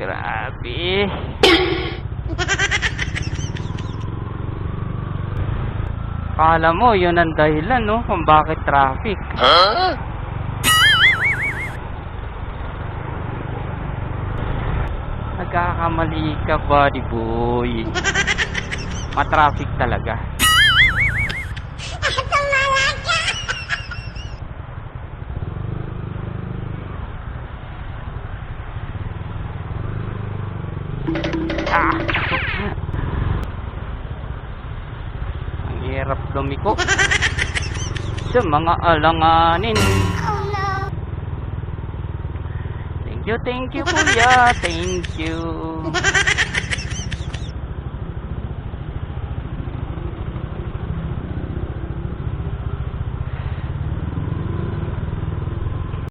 Grabe. Kala mo, yun ang dahilan, no? Kung bakit traffic. Nagkakamali ka, buddy boy. Matraffic talaga. Ang hirap lumiko sa mga alanganin. Thank you kuya, thank you.